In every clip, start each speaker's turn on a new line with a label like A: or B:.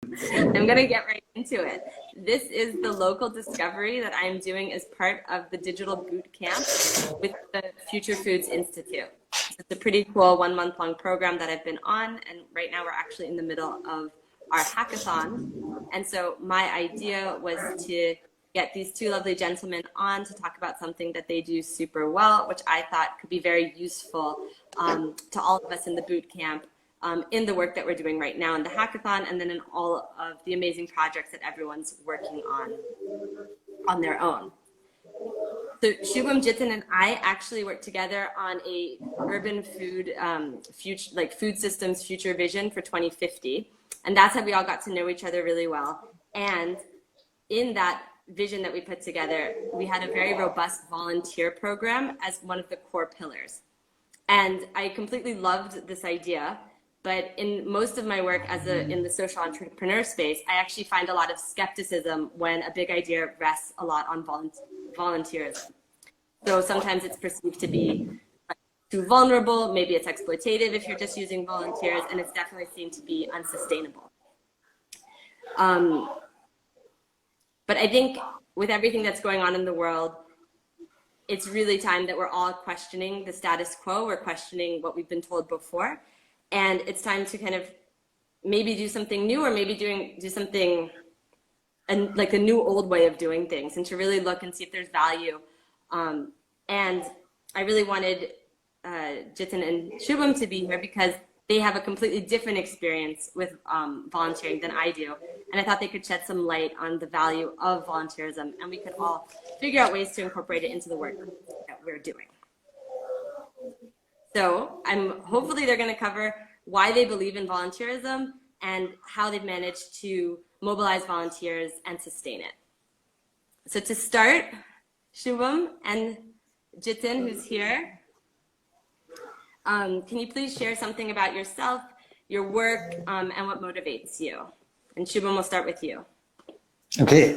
A: I'm going to get right into it. This is the local discovery that I'm doing as part of the digital boot camp with the Future Foods Institute. So it's a pretty cool 1 month long program that I've been on, and right now we're actually in the middle of our hackathon. And so my idea was to get these two lovely gentlemen on to talk about something that they do super well, which I thought could be very useful to all of us in the boot camp. In the work that we're doing right now in the hackathon, and then in all of the amazing projects that everyone's working on their own. So Shubham, Jitin, and I actually worked together on a urban food future, like food systems future vision for 2050, and that's how we all got to know each other really well. And in that vision that we put together, we had a very robust volunteer program as one of the core pillars. And I completely loved this idea. But in most of my work in the social entrepreneur space, I actually find a lot of skepticism when a big idea rests a lot on volunteerism. So sometimes it's perceived to be too vulnerable, maybe it's exploitative if you're just using volunteers, and it's definitely seen to be unsustainable. But I think with everything that's going on in the world, it's really time that we're all questioning the status quo, we're questioning what we've been told before. And it's time to kind of maybe do something new, or maybe do something and like a new old way of doing things, and to really look and see if there's value. And I really wanted Jitin and Shubham to be here because they have a completely different experience with volunteering than I do. And I thought they could shed some light on the value of volunteerism, and we could all figure out ways to incorporate it into the work that we're doing. So hopefully they're going to cover why they believe in volunteerism and how they've managed to mobilize volunteers and sustain it. So to start, Shubham and Jitin, who's here, can you please share something about yourself, your work, and what motivates you? And Shubham, we'll start with you.
B: Okay.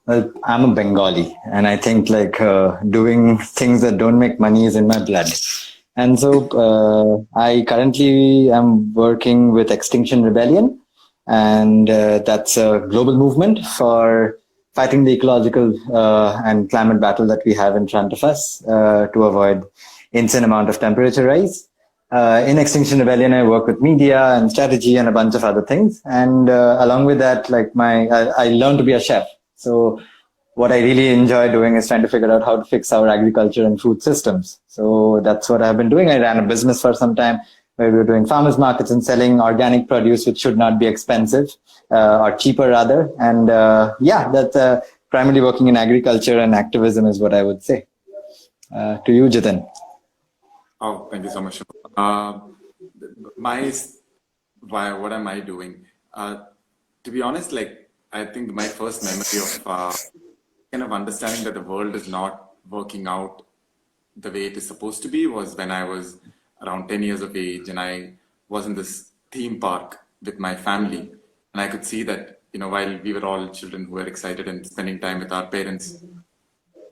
B: Well, I'm a Bengali, and I think doing things that don't make money is in my blood. And so I currently am working with Extinction Rebellion, and that's a global movement for fighting the ecological and climate battle that we have in front of us to avoid insane amount of temperature rise. In Extinction Rebellion, I work with media and strategy and a bunch of other things. And along with that, I learned to be a chef. So what I really enjoy doing is trying to figure out how to fix our agriculture and food systems. So that's what I've been doing. I ran a business for some time where we were doing farmers markets and selling organic produce, which should not be expensive or cheaper rather. And that's primarily working in agriculture and activism is what I would say. To you, Jitin.
C: Oh, thank you so much. What am I doing? To be honest, I think my first memory of kind of understanding that the world is not working out the way it is supposed to be was when I was around 10 years of age, and I was in this theme park with my family, and I could see that, while we were all children who were excited and spending time with our parents,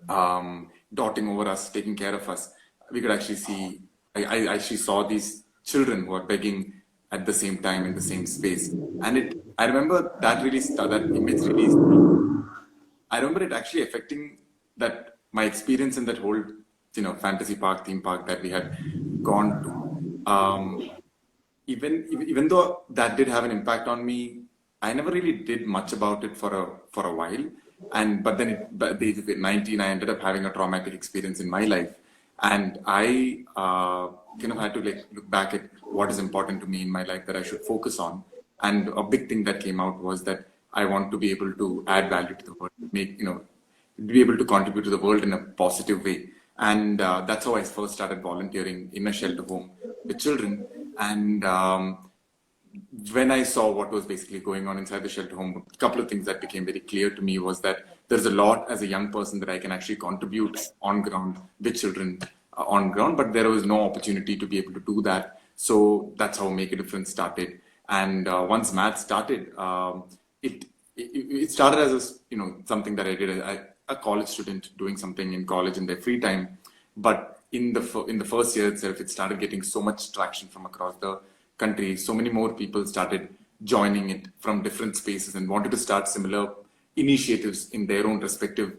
C: dotting over us, taking care of us, we could actually see, I actually saw these children who were begging at the same time in the same space. And I remember that image really, I remember it actually affecting my experience in that whole, fantasy park, theme park that we had gone to. Even though that did have an impact on me, I never really did much about it for a while. But then at the age of 19, I ended up having a traumatic experience in my life. And I kind of had to look back at what is important to me in my life that I should focus on. And a big thing that came out was that I want to be able to add value to the world, be able to contribute to the world in a positive way. And that's how I first started volunteering in a shelter home with children. And when I saw what was basically going on inside the shelter home, a couple of things that became very clear to me was that there's a lot as a young person that I can actually contribute on ground with children on ground, but there was no opportunity to be able to do that. So that's how Make a Difference started. And once math started, it started as something that I did as a college student doing something in college in their free time. But in the first year itself, it started getting so much traction from across the country. So many more people started joining it from different spaces and wanted to start similar initiatives in their own respective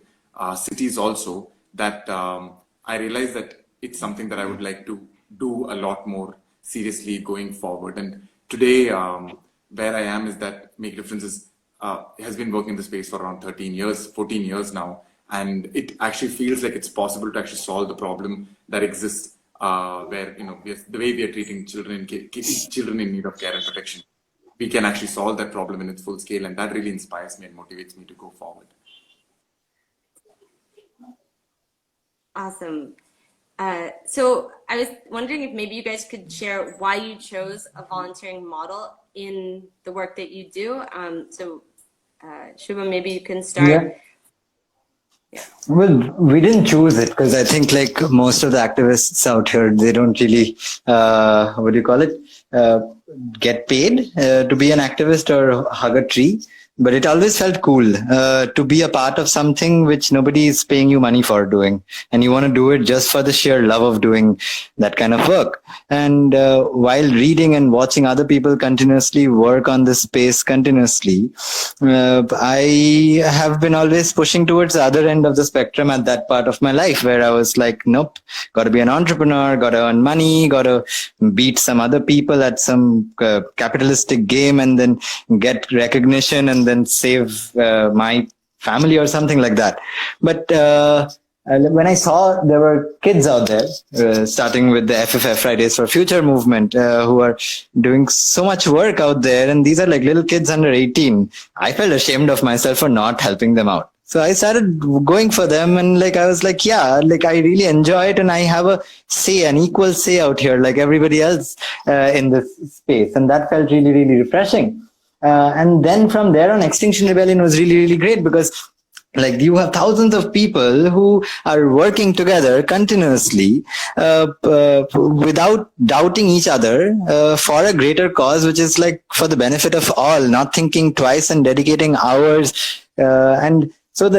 C: cities also, that I realized that it's something that I would like to do a lot more seriously going forward. And today, where I am is that Make Differences has been working in the space for around 13 years, 14 years now. And it actually feels like it's possible to actually solve the problem that exists where, the way we are treating children in need of care and protection. We can actually solve that problem in its full scale. And that really inspires me and motivates me to go forward.
A: Awesome. So I was wondering if maybe you guys could share why you chose a volunteering model in the work that you do. Shubham, maybe you can start.
B: Yeah. Well, we didn't choose it because I think like most of the activists out here, they don't really, get paid to be an activist or hug a tree. But it always felt cool to be a part of something which nobody is paying you money for doing. And you want to do it just for the sheer love of doing that kind of work. And while reading and watching other people continuously work on this space continuously, I have been always pushing towards the other end of the spectrum at that part of my life where I was like, nope, got to be an entrepreneur, got to earn money, got to beat some other people at some capitalistic game and then get recognition and then save my family or something like that. But when I saw there were kids out there, starting with the FFF, Fridays for Future movement, who are doing so much work out there, and these are like little kids under 18, I felt ashamed of myself for not helping them out. So I started going for them, and like I was like, yeah, like I really enjoy it, and I have a say, an equal say out here, like everybody else in this space, and that felt really, really refreshing. And then from there on, Extinction Rebellion was really, really great because like you have thousands of people who are working together continuously without doubting each other for a greater cause, which is like for the benefit of all, not thinking twice and dedicating hours. And so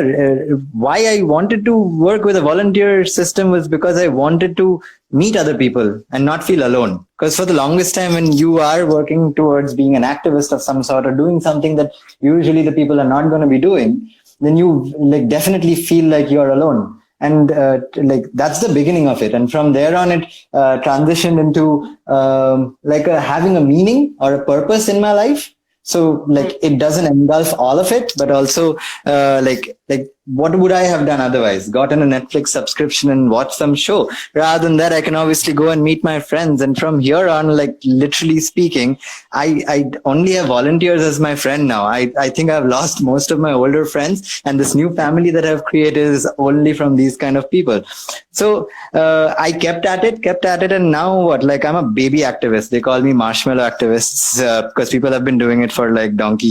B: why I wanted to work with a volunteer system was because I wanted to meet other people and not feel alone. Because for the longest time, when you are working towards being an activist of some sort or doing something that usually the people are not going to be doing, then you like definitely feel like you're alone. And like that's the beginning of it. And from there on, it transitioned into having a meaning or a purpose in my life. So like it doesn't engulf all of it, but also like what would I have done otherwise? Gotten a Netflix subscription and watched some show. Rather than that, I can obviously go and meet my friends. And from here on, like literally speaking, I only have volunteers as my friend now. I think I've lost most of my older friends, and this new family that I've created is only from these kind of people. So I kept at it. And now what? Like I'm a baby activist. They call me marshmallow activists because people have been doing it for like dog's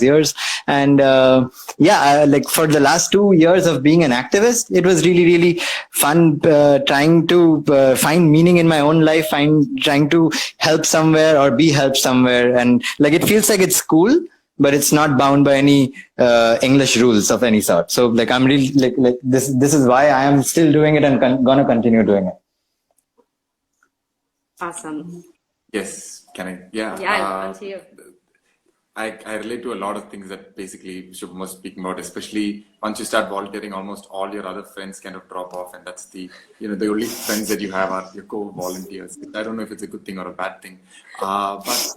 B: years. And like for the last 2 years of being an activist, it was really, really fun trying to find meaning in my own life, trying to help somewhere or be helped somewhere. And like it feels like it's cool, but it's not bound by any English rules of any sort. So like I'm really like this is why I am still doing it and gonna continue doing it.
A: Awesome.
C: Yes. Can I? Yeah.
A: Yeah, on to you.
C: I relate to a lot of things that basically Shubham was speaking about, especially once you start volunteering, almost all your other friends kind of drop off. And that's the only friends that you have are your co-volunteers. I don't know if it's a good thing or a bad thing. But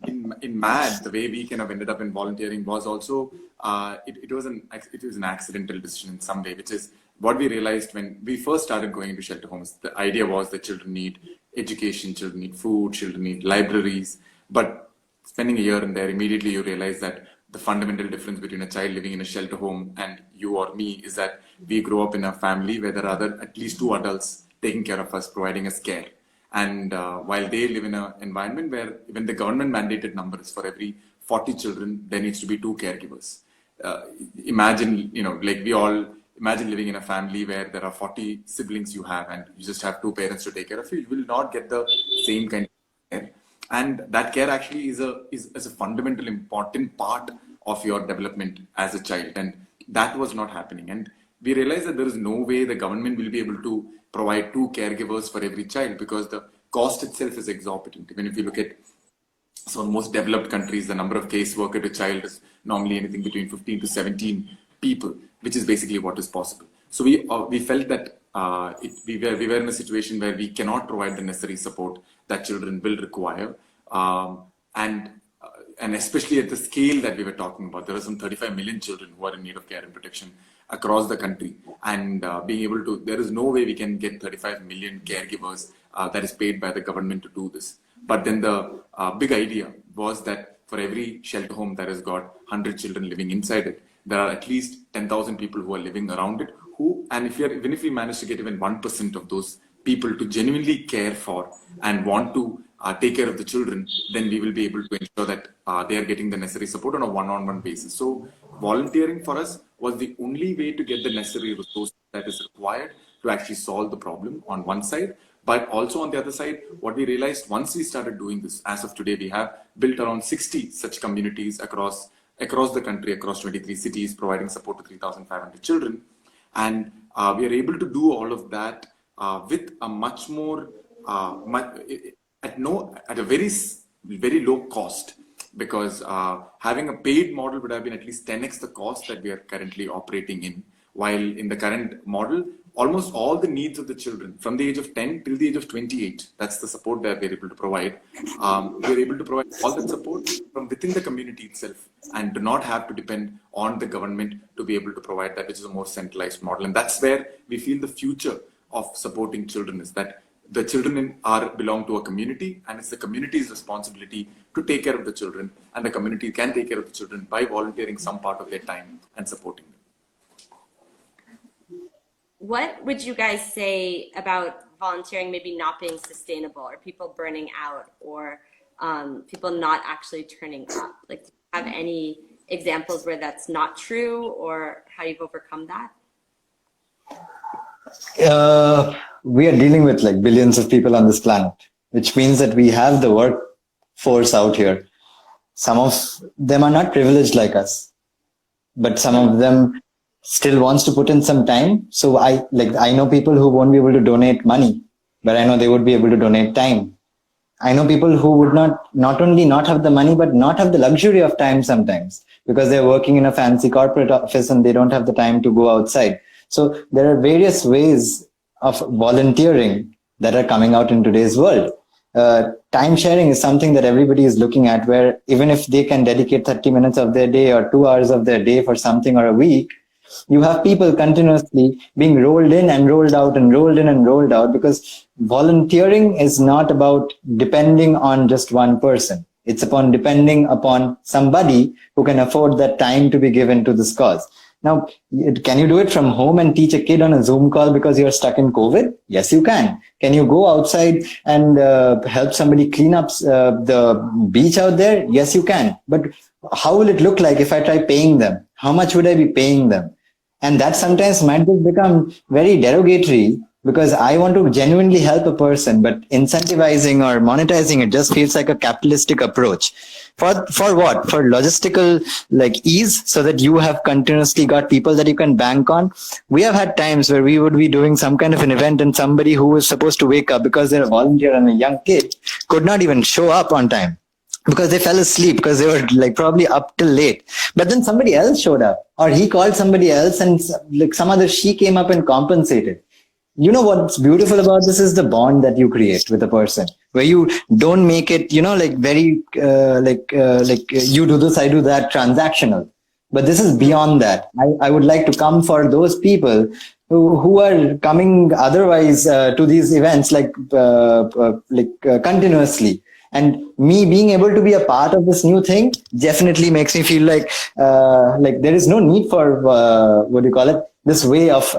C: in MAD, the way we kind of ended up in volunteering was also, it was an accidental decision in some way, which is what we realized when we first started going into shelter homes. The idea was that children need education, children need food, children need libraries. But spending a year in there, immediately you realize that the fundamental difference between a child living in a shelter home and you or me is that we grow up in a family where there are at least 2 adults taking care of us, providing us care. And while they live in an environment where even the government mandated numbers for every 40 children, there needs to be 2 caregivers. Imagine, we all imagine living in a family where there are 40 siblings you have and you just have 2 parents to take care of you. You will not get the same kind of care. And that care actually is a fundamental important part of your development as a child. And that was not happening. And we realized that there is no way the government will be able to provide 2 caregivers for every child because the cost itself is exorbitant. Even if you look at So in most developed countries, the number of case worker to child is normally anything between 15 to 17 people, which is basically what is possible. So we felt that we were in a situation where we cannot provide the necessary support that children will require, and especially at the scale that we were talking about, there are some 35 million children who are in need of care and protection across the country, and being able to, there is no way we can get 35 million caregivers that is paid by the government to do this. But then the big idea was that for every shelter home that has got 100 children living inside it, there are at least 10,000 people who are living around it, and even if we manage to get even 1% of those people to genuinely care for and want to take care of the children, then we will be able to ensure that they are getting the necessary support on a one-on-one basis. So volunteering for us was the only way to get the necessary resources that is required to actually solve the problem on one side. But also on the other side, what we realized once we started doing this, as of today, we have built around 60 such communities across the country, across 23 cities, providing support to 3,500 children. And we are able to do all of that with a much more, at a very low cost, because having a paid model would have been at least 10x the cost that we are currently operating in. While in the current model, almost all the needs of the children from the age of 10 till the age of 28, that's the support that we're able to provide. We're able to provide all that support from within the community itself and do not have to depend on the government to be able to provide that, which is a more centralized model. And that's where we feel the future of supporting children is, that the children belong to a community, and it's the community's responsibility to take care of the children, and the community can take care of the children by volunteering some part of their time and supporting them.
A: What would you guys say about volunteering maybe not being sustainable, or people burning out, or people not actually turning up? Like, do you have any examples where that's not true, or how you've overcome that?
B: We are dealing with like billions of people on this planet, which means that we have the workforce out here. Some of them are not privileged like us, but some of them still wants to put in some time. So I know people who won't be able to donate money, but I know they would be able to donate time. I know people who would not only not have the money, but not have the luxury of time sometimes, because they're working in a fancy corporate office and they don't have the time to go outside. So there are various ways of volunteering that are coming out in today's world. Time sharing is something that everybody is looking at, where even if they can dedicate 30 minutes of their day or 2 hours of their day for something, or a week, you have people continuously being rolled in and rolled out and rolled in and rolled out, because volunteering is not about depending on just one person. It's upon depending upon somebody who can afford that time to be given to this cause. Now, can you do it from home and teach a kid on a Zoom call because you're stuck in COVID? Yes, you can. Can you go outside and help somebody clean up the beach out there? Yes, you can. But how will it look like if I try paying them? How much would I be paying them? And that sometimes might become very derogatory, because I want to genuinely help a person, but incentivizing or monetizing it just feels like a capitalistic approach. For what? For logistical ease, so that you have continuously got people that you can bank on. We have had times where we would be doing some kind of an event, and somebody who was supposed to wake up because they're a volunteer and a young kid could not even show up on time, because they fell asleep, because they were probably up till late. But then somebody else showed up, or he called somebody else, and some other she came up and compensated. You know what's beautiful about this is the bond that you create with a person, where you don't make it, very you do this, I do that, transactional. But this is beyond that. I would like to come for those people who are coming otherwise to these events continuously. And me being able to be a part of this new thing definitely makes me feel like there is no need for this way of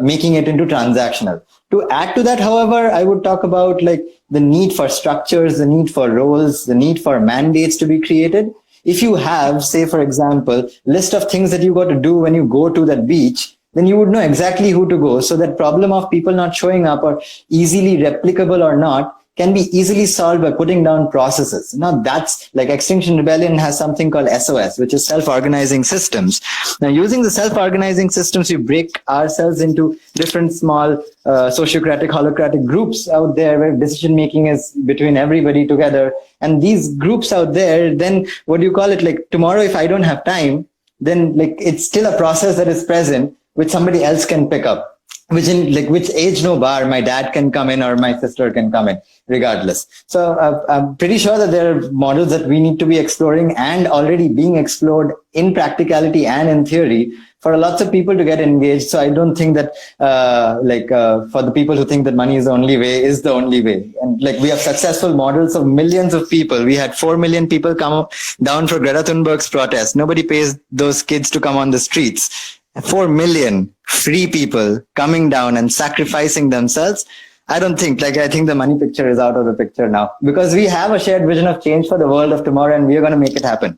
B: making it into transactional. To add to that, however, I would talk about the need for structures, the need for roles, the need for mandates to be created. If you have, say, for example, list of things that you got to do when you go to that beach, then you would know exactly who to go. So that problem of people not showing up, or easily replicable or not, can be easily solved by putting down processes. Now that's like Extinction Rebellion has something called SOS, which is self-organizing systems. Now using the self-organizing systems, we break ourselves into different small sociocratic, holocratic groups out there where decision making is between everybody together. And these groups out there, then what do you call it? Like tomorrow, if I don't have time, then like it's still a process that is present, which somebody else can pick up. Which age no bar, my dad can come in or my sister can come in, regardless. So I'm pretty sure that there are models that we need to be exploring and already being explored in practicality and in theory for lots of people to get engaged. So I don't think that for the people who think that money is the only way is the only way. And like we have successful models of millions of people. We had 4 million people come down for Greta Thunberg's protest. Nobody pays those kids to come on the streets. 4 million free people coming down and sacrificing themselves. I think the money picture is out of the picture now, because we have a shared vision of change for the world of tomorrow and we are going to make it happen.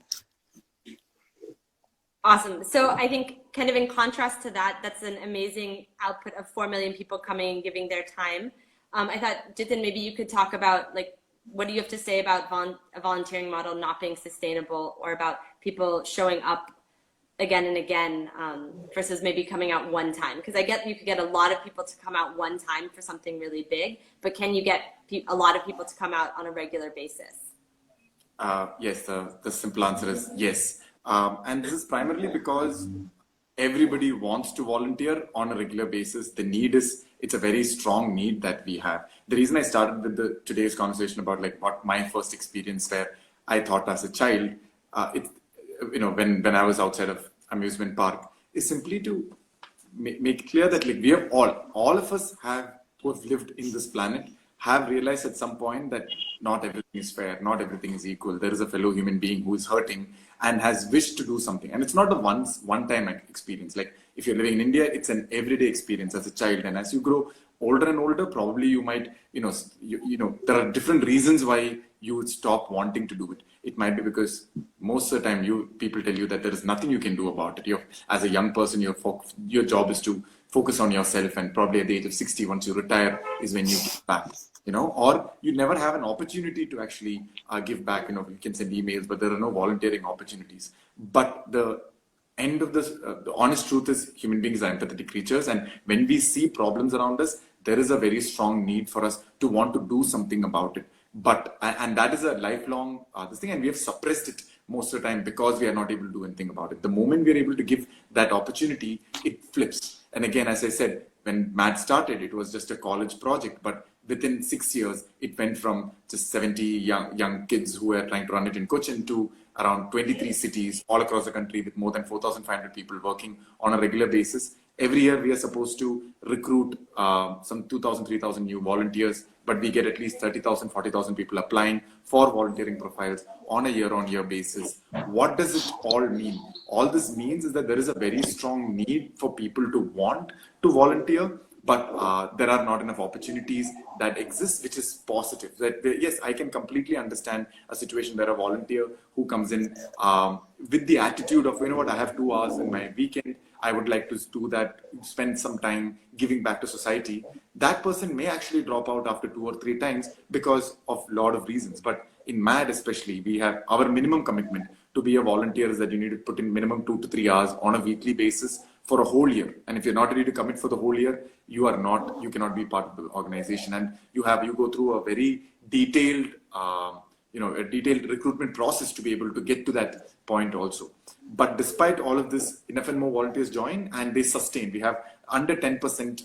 A: Awesome. So I think kind of in contrast to that, that's an amazing output of 4 million people coming and giving their time. I thought, Jitin, maybe you could talk about like, what do you have to say about a volunteering model not being sustainable, or about people showing up again and again versus maybe coming out one time? Because you could get a lot of people to come out one time for something really big, but can you get a lot of people to come out on a regular basis?
C: Yes, the simple answer is yes. And this is primarily because everybody wants to volunteer on a regular basis. The need it's a very strong need that we have. The reason I started with today's conversation about like what my first experience where I thought as a child, when I was outside of amusement park, is simply to make clear that like we have all of us who have lived in this planet have realized at some point that not everything is fair, not everything is equal. There is a fellow human being who is hurting and has wished to do something. And it's not a one-time experience. Like if you're living in India, it's an everyday experience as a child. And as you grow older and older, probably you might, there are different reasons why you would stop wanting to do it. It might be because most of the time people tell you that there is nothing you can do about it. As a young person, your job is to focus on yourself, and probably at the age of 60, once you retire, is when you give back. Or you never have an opportunity to actually give back. You can send emails, but there are no volunteering opportunities. But the end of this, the honest truth is human beings are empathetic creatures. And when we see problems around us, there is a very strong need for us to want to do something about it. And that is a lifelong this thing, and we have suppressed it most of the time because we are not able to do anything about it. The moment we are able to give that opportunity, it flips. And again, as I said, when MAD started, it was just a college project, but within 6 years, it went from just 70 young kids who were trying to run it in Cochin to around 23 cities all across the country with more than 4,500 people working on a regular basis. Every year, we are supposed to recruit some 2,000, 3,000 new volunteers, but we get at least 30,000, 40,000 people applying for volunteering profiles on a year-on-year basis. What does it all mean? All this means is that there is a very strong need for people to want to volunteer, but there are not enough opportunities that exist, which is positive. Yes, I can completely understand a situation where a volunteer who comes in with the attitude of, I have 2 hours in my weekend, I would like to do that, spend some time giving back to society. That person may actually drop out after 2 or 3 times because of a lot of reasons. But in MAD especially, we have our minimum commitment to be a volunteer is that you need to put in minimum 2 to 3 hours on a weekly basis for a whole year. And if you're not ready to commit for the whole year, you cannot be part of the organization. And you go through a very detailed, a detailed recruitment process to be able to get to that point also. But despite all of this, enough and more volunteers join and they sustain. We have under 10%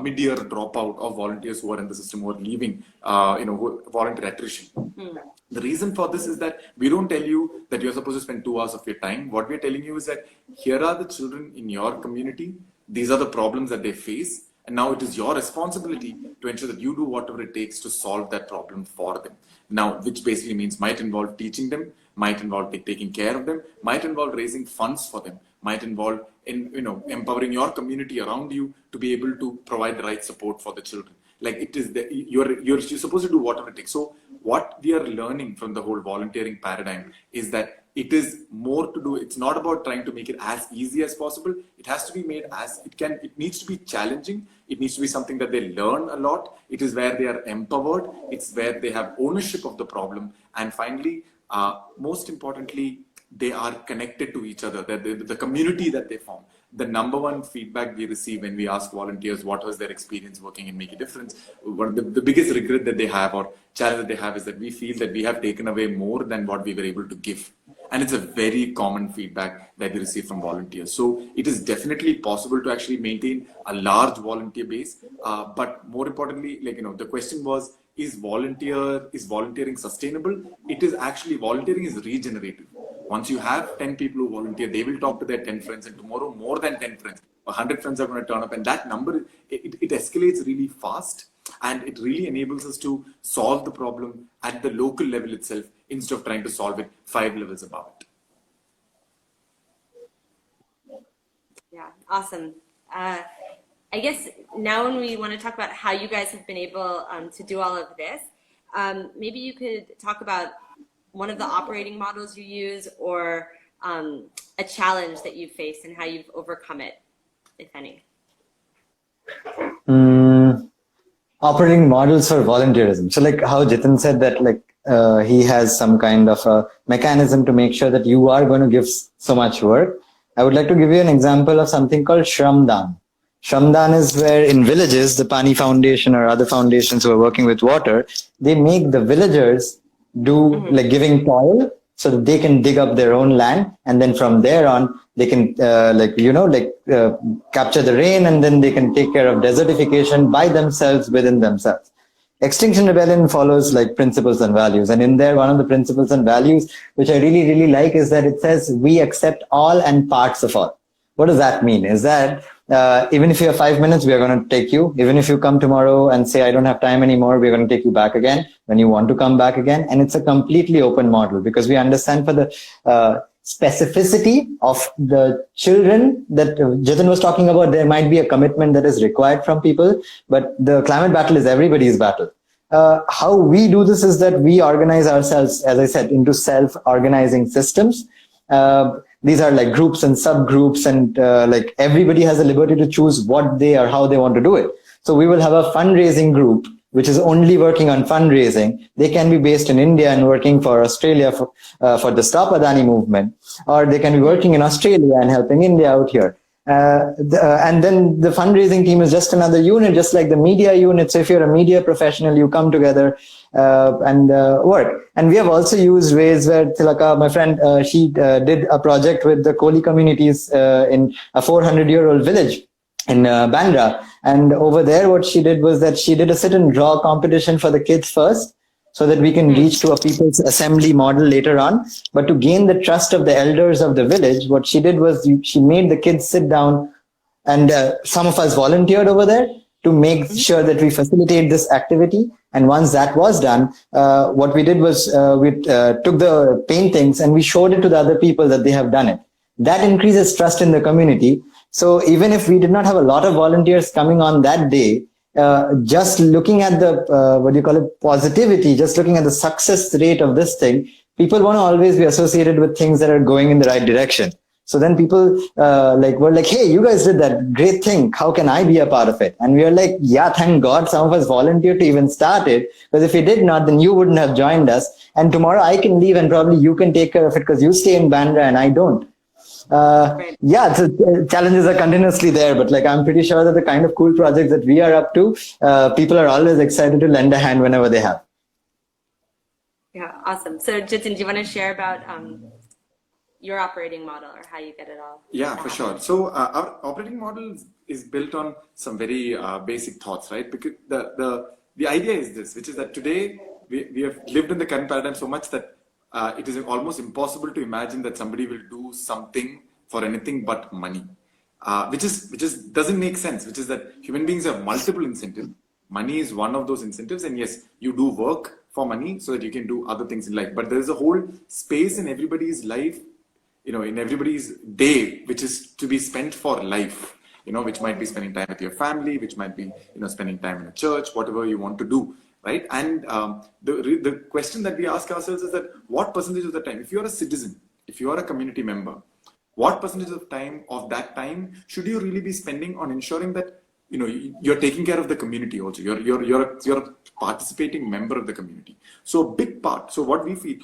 C: mid-year dropout of volunteers who are in the system who are leaving, volunteer attrition. The reason for this is that we don't tell you that you're supposed to spend 2 hours of your time. What we're telling you is that here are the children in your community. These are the problems that they face. And now it is your responsibility to ensure that you do whatever it takes to solve that problem for them. Now, which basically means might involve teaching them, might involve taking care of them, might involve raising funds for them, might involve empowering your community around you to be able to provide the right support for the children. Like it is you're supposed to do whatever it takes. So what we are learning from the whole volunteering paradigm is that it is more to do, it's not about trying to make it as easy as possible. It has to be made as, it needs to be challenging. It needs to be something that they learn a lot. It is where they are empowered. It's where they have ownership of the problem. And finally, most importantly, they are connected to each other, the community that they form. The number one feedback we receive when we ask volunteers what was their experience working in Make a Difference, the biggest regret that they have or challenge that they have is that we feel that we have taken away more than what we were able to give. And it's a very common feedback that we receive from volunteers. So it is definitely possible to actually maintain a large volunteer base. But more importantly, the question was, is volunteering sustainable? It is actually, volunteering is regenerative. Once you have 10 people who volunteer, they will talk to their 10 friends, and tomorrow more than 10 friends, 100 friends are going to turn up, and that number, it escalates really fast, and it really enables us to solve the problem at the local level itself instead of trying to solve it 5 levels above it.
A: Yeah, awesome. I guess now when we want to talk about how you guys have been able to do all of this, maybe you could talk about one of the operating models you use, or a challenge that you've faced and how you've overcome it, if any.
B: Operating models for volunteerism. So like how Jitin said that he has some kind of a mechanism to make sure that you are going to give so much work. I would like to give you an example of something called Shramdan. Shramdan is where in villages, the Pani Foundation or other foundations who are working with water, they make the villagers do like giving toil so that they can dig up their own land, and then from there on they can capture the rain, and then they can take care of desertification by themselves within themselves. Extinction Rebellion follows like principles and values, and in there one of the principles and values which I really like is that it says we accept all and parts of all. What does that mean? Is that even if you have 5 minutes, we are going to take you. Even if you come tomorrow and say, I don't have time anymore, we're going to take you back again when you want to come back again. And it's a completely open model because we understand for the specificity of the children that Jitin was talking about, there might be a commitment that is required from people, but the climate battle is everybody's battle. How we do this is that we organize ourselves, as I said, into self-organizing systems. These are like groups and subgroups, and like everybody has the liberty to choose what they or how they want to do it. So we will have a fundraising group which is only working on fundraising. They can be based in India and working for Australia for the Stop Adani movement, or they can be working in Australia and helping India out here. And then the fundraising team is just another unit, just like the media unit. So if you're a media professional, you come together and work. And we have also used ways where Tilaka, my friend, she did a project with the Koli communities in a 400-year-old village in Bandra. And over there, what she did was that she did a sit and draw competition for the kids first, so that we can reach to a people's assembly model later on. But to gain the trust of the elders of the village, what she did was she made the kids sit down, and some of us volunteered over there to make sure that we facilitate this activity. And once that was done, what we did was we took the paintings and we showed it to the other people that they have done it. That increases trust in the community. So even if we did not have a lot of volunteers coming on that day, just looking at the, positivity, just looking at the success rate of this thing, people want to always be associated with things that are going in the right direction. So then people were like, hey, you guys did that great thing. How can I be a part of it? And we are like, yeah, thank God some of us volunteered to even start it. Because if we did not, then you wouldn't have joined us. And tomorrow I can leave and probably you can take care of it because you stay in Bandra and I don't. Yeah, so challenges are continuously there, but like I'm pretty sure that the kind of cool projects that we are up to, people are always excited to lend a hand whenever they have.
A: Yeah, awesome. So Jitin, do you want to share about your operating model or how you get it all?
C: Yeah, for sure. So our operating model is built on some very basic thoughts, right? Because the idea is this, which is that today we have lived in the current paradigm so much that it is almost impossible to imagine that somebody will do something for anything but money, which doesn't make sense. Which is that human beings have multiple incentives. Money is one of those incentives, and yes, you do work for money so that you can do other things in life. But there is a whole space in everybody's life, in everybody's day, which is to be spent for life. Which might be spending time with your family, which might be spending time in a church, whatever you want to do. Right. And the question that we ask ourselves is that what percentage of the time, if you're a citizen, if you are a community member, what percentage of that time should you really be spending on ensuring that you're taking care of the community also. You're a participating member of the community. So a big part. So what we feel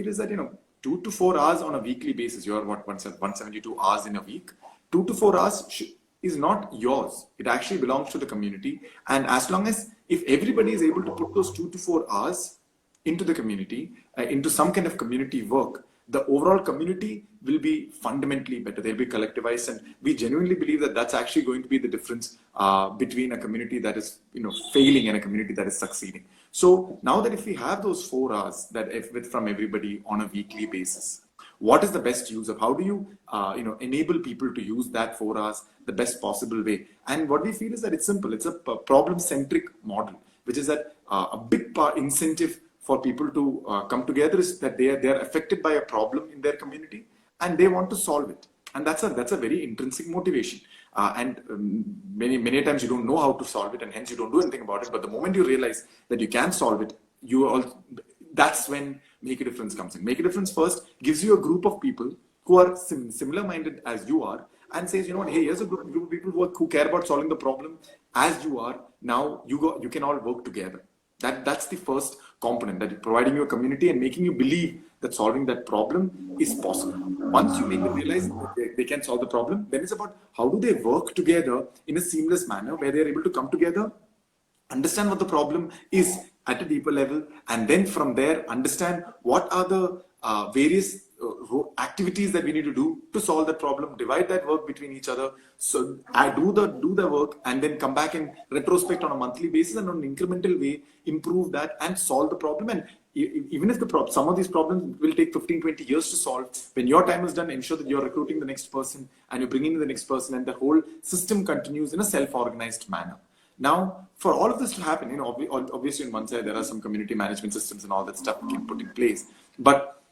C: is that 2 to 4 hours on a weekly basis. You're 172 hours in a week. 2 to 4 hours is not yours. It actually belongs to the community. And as long as if everybody is able to put those 2 to 4 hours into the community, into some kind of community work, the overall community will be fundamentally better. They'll be collectivized, and we genuinely believe that that's actually going to be the difference between a community that is failing and a community that is succeeding. So now that if we have those 4 hours from everybody on a weekly basis, what is the best use of, how do you enable people to use that 4 hours the best possible way? And what we feel is that it's simple. It's a problem-centric model, which is that a big incentive for people to come together is that they are affected by a problem in their community and they want to solve it. And that's a very intrinsic motivation. Many times you don't know how to solve it, and hence you don't do anything about it. But the moment you realize that you can solve it, that's when Make a Difference comes in. Make a Difference first gives you a group of people who are similar-minded as you are, and says, hey, here's a group of people who care about solving the problem as you are. Now you can all work together. That's the first component, that is providing you a community and making you believe that solving that problem is possible. Once you make them realize that they can solve the problem, then it's about how do they work together in a seamless manner where they're able to come together, understand what the problem is at a deeper level, and then from there understand what are the various activities that we need to do to solve the problem, divide that work between each other. So I do the work and then come back and retrospect on a monthly basis and on an incremental way, improve that and solve the problem. And even if some of these problems will take 15-20 years to solve, when your time is done, ensure that you're recruiting the next person and you're bringing in the next person, and the whole system continues in a self-organized manner. Now, for all of this to happen, obviously on one side there are some community management systems and all that stuff we can put in place, but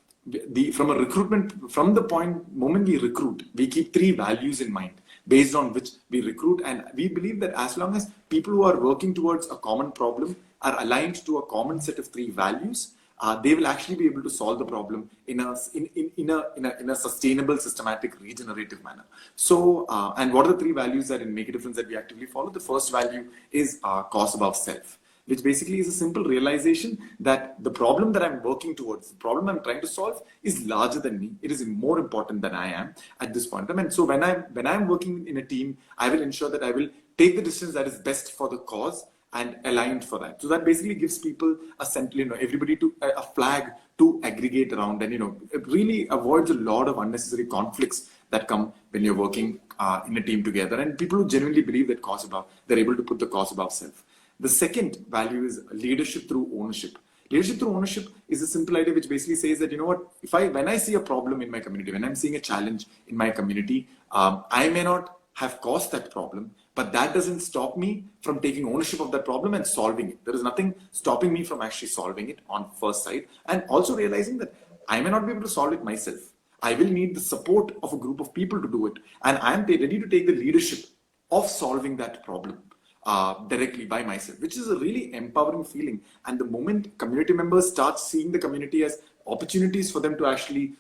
C: from the moment we recruit, we keep 3 values in mind based on which we recruit. And we believe that as long as people who are working towards a common problem are aligned to a common set of 3 values, they will actually be able to solve the problem in a sustainable, systematic, regenerative manner. So, and what are the 3 values that in Make a Difference that we actively follow? The first value is cause above self, which basically is a simple realization that the problem that I'm working towards, the problem I'm trying to solve, is larger than me. It is more important than I am at this point in time. And so when I'm working in a team, I will ensure that I will take the decisions that is best for the cause and aligned for that. So that basically gives people a central, everybody to a flag to aggregate around, and it really avoids a lot of unnecessary conflicts that come when you're working in a team together. And people who genuinely believe that they're able to put the cause above self. The second value is leadership through ownership. Leadership through ownership is a simple idea which basically says that, when I see a problem in my community, when I'm seeing a challenge in my community, I may not have caused that problem, but that doesn't stop me from taking ownership of that problem and solving it. There is nothing stopping me from actually solving it on first sight, and also realizing that I may not be able to solve it myself. I will need the support of a group of people to do it, and I'm ready to take the leadership of solving that problem directly by myself, which is a really empowering feeling. And the moment community members start seeing the community as opportunities for them to actually,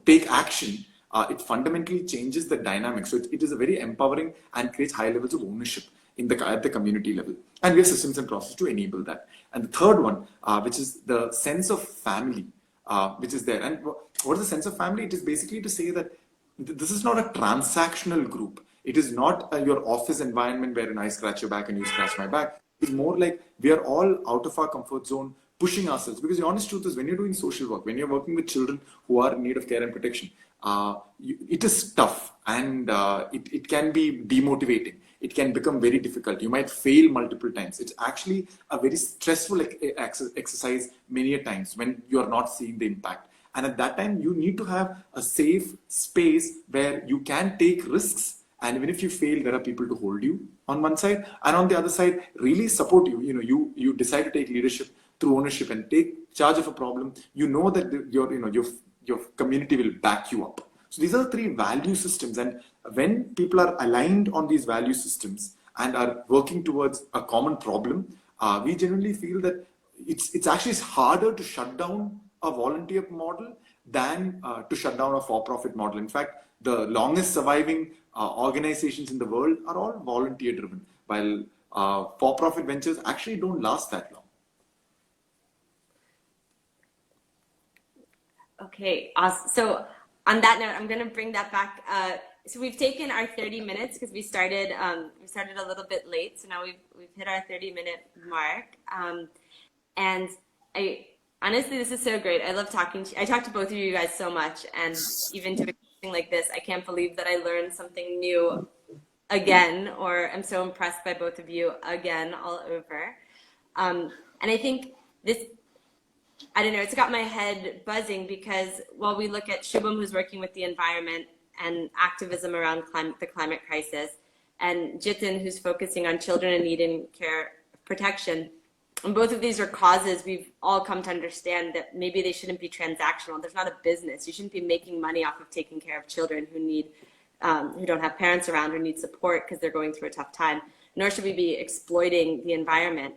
C: take action, it fundamentally changes the dynamic. So it is a very empowering and creates high levels of ownership at the community level. And we have systems and processes to enable that. And the third one, which is the sense of family, which is there. And what is the sense of family? It is basically to say that this is not a transactional group. It is not your office environment wherein I scratch your back and you scratch my back. It's more like we are all out of our comfort zone, pushing ourselves. Because the honest truth is, when you're doing social work, when you're working with children who are in need of care and protection, it is tough, and it can be demotivating. It can become very difficult. You might fail multiple times. It's actually a very stressful exercise many a times when you are not seeing the impact. And at that time, you need to have a safe space where you can take risks. And even if you fail, there are people to hold you on one side, and on the other side, really support you. You decide to take leadership through ownership and take charge of a problem. You know that your community will back you up. So these are the 3 value systems. And when people are aligned on these value systems and are working towards a common problem, we generally feel that it's actually harder to shut down a volunteer model than to shut down a for-profit model. In fact, the longest surviving organizations in the world are all volunteer-driven, while for-profit ventures actually don't last that long.
A: Okay, awesome. So on that note, I'm going to bring that back. So we've taken our 30 minutes because we started a little bit late. So now we've hit our 30-minute mark. And I honestly, this is so great. I love talking to you. I talk to both of you guys so much, and even doing something like this, I can't believe that I learned something new again, or I'm so impressed by both of you again all over. And I think this, I don't know, it's got my head buzzing because while we look at Shubham, who's working with the environment and activism around the climate crisis, and Jitin, who's focusing on children in need and care protection, and both of these are causes we've all come to understand that maybe they shouldn't be transactional. There's not a business. You shouldn't be making money off of taking care of children who need, who don't have parents around or need support because they're going through a tough time. Nor should we be exploiting the environment.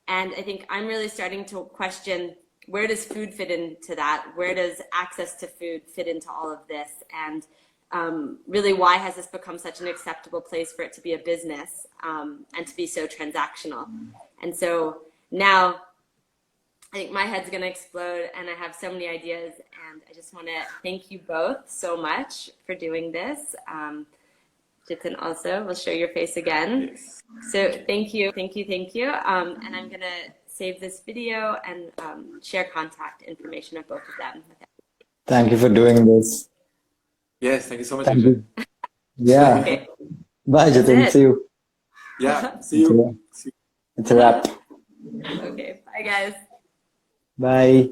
A: And I think I'm really starting to question, where does food fit into that? Where does access to food fit into all of this? And really, why has this become such an acceptable place for it to be a business and to be so transactional? And so now I think my head's going to explode and I have so many ideas, and I just want to thank you both so much for doing this. Jitin also, we'll show your face again.
C: Yes.
A: So thank you. And I'm going to save this video and share contact information of both of them.
B: Thank you for doing this.
C: Yes, thank you so much.
B: Thank you. Yeah.
A: Okay.
B: Bye, Jitin.
A: it.
B: See you.
C: Yeah, see you.
B: It's a wrap.
A: Okay, bye guys.
B: Bye.